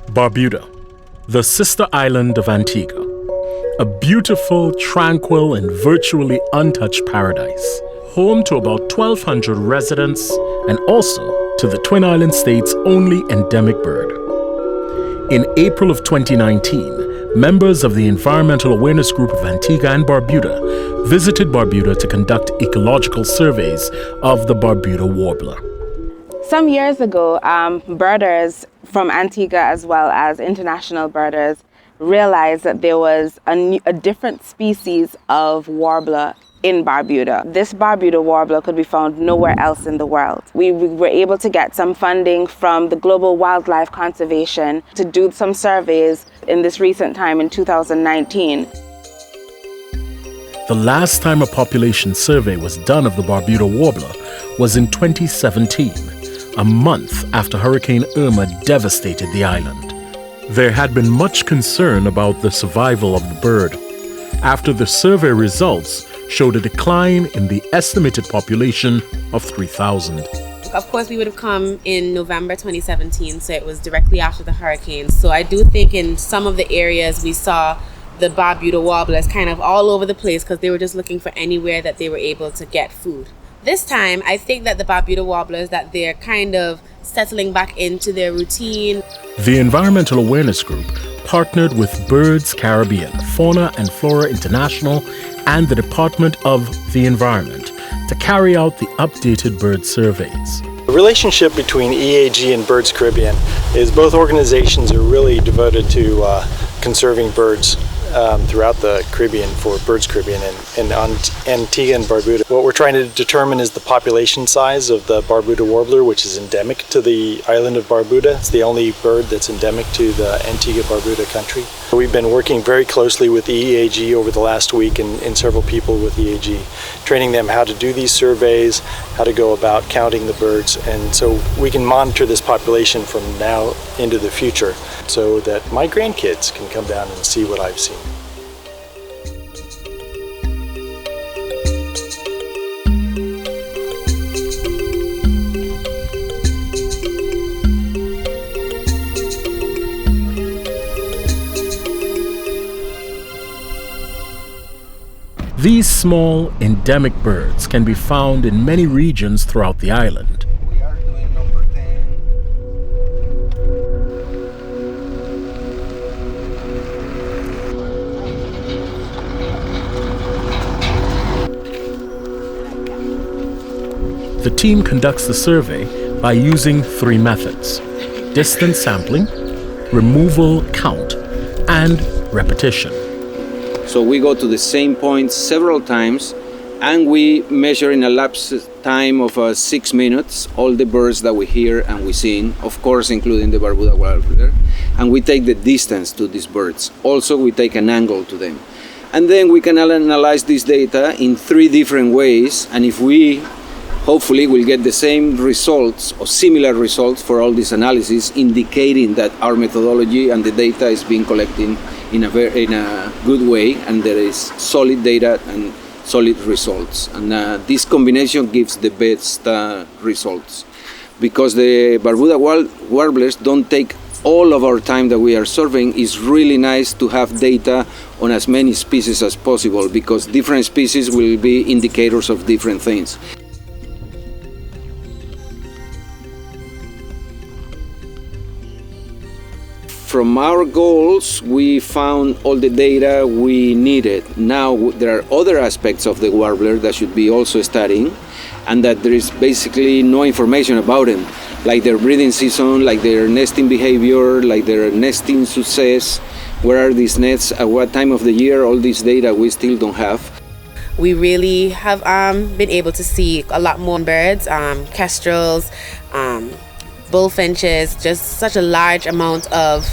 Barbuda, the sister island of Antigua. A beautiful, tranquil, and virtually untouched paradise. Home to about 1,200 residents and also to the Twin Island state's only endemic bird. In April of 2019, members of the Environmental Awareness Group of Antigua and Barbuda visited Barbuda to conduct ecological surveys of the Barbuda warbler. Some years ago, birders from Antigua as well as international birders realized that there was a different species of warbler in Barbuda. This Barbuda warbler could be found nowhere else in the world. We were able to get some funding from the Global Wildlife Conservation to do some surveys in this recent time in 2019. The last time a population survey was done of the Barbuda warbler was in 2017, a month after Hurricane Irma devastated the island. There had been much concern about the survival of the bird after the survey results showed a decline in the estimated population of 3,000. Of course, we would have come in November 2017, so it was directly after the hurricane. So I do think in some of the areas we saw the Barbuda warblers kind of all over the place because they were just looking for anywhere that they were able to get food. This time, I think that the Barbuda warblers, that they're kind of settling back into their routine. The Environmental Awareness Group partnered with Birds Caribbean, Fauna and Flora International, and the Department of the Environment to carry out the updated bird surveys. The relationship between EAG and Birds Caribbean is both organizations are really devoted to conserving birds throughout the Caribbean for Birds Caribbean and Antigua and Barbuda. What we're trying to determine is the population size of the Barbuda warbler, which is endemic to the island of Barbuda. It's the only bird that's endemic to the Antigua-Barbuda country. We've been working very closely with the EAG over the last week and several people with EAG, training them how to do these surveys, how to go about counting the birds, and so we can monitor this population from now into the future so that my grandkids can come down and see what I've seen. These small, endemic birds can be found in many regions throughout the island. We are doing number 10. The team conducts the survey by using 3 methods: distance sampling, removal count, and repetition. So we go to the same point several times and we measure in a lapse time of 6 minutes all the birds that we hear and we see, of course including the Barbuda warbler, and we take the distance to these birds. Also we take an angle to them. And then we can analyze this data in 3 different ways, and if we hopefully will get the same results or similar results for all this analysis, indicating that our methodology and the data is being collected in a good way, and there is solid data and solid results. And this combination gives the best results. Because the Barbuda warblers don't take all of our time that we are surveying, it's really nice to have data on as many species as possible, because different species will be indicators of different things. From our goals, we found all the data we needed. Now there are other aspects of the warbler that should be also studying, and that there is basically no information about them, like their breeding season, like their nesting behavior, like their nesting success, where are these nests, at what time of the year. All this data we still don't have. We really have been able to see a lot more birds, kestrels, bullfinches, just such a large amount of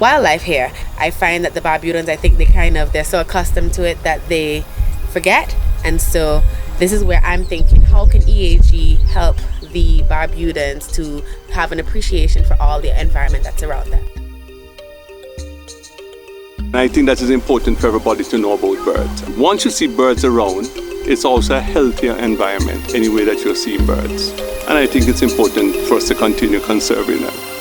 wildlife here. I find that the Barbudans, I think they're so accustomed to it that they forget. And so this is where I'm thinking, how can EAG help the Barbudans to have an appreciation for all the environment that's around them? I think that is important for everybody to know about birds. Once you see birds around, it's also a healthier environment anyway that you're seeing birds. And I think it's important for us to continue conserving them.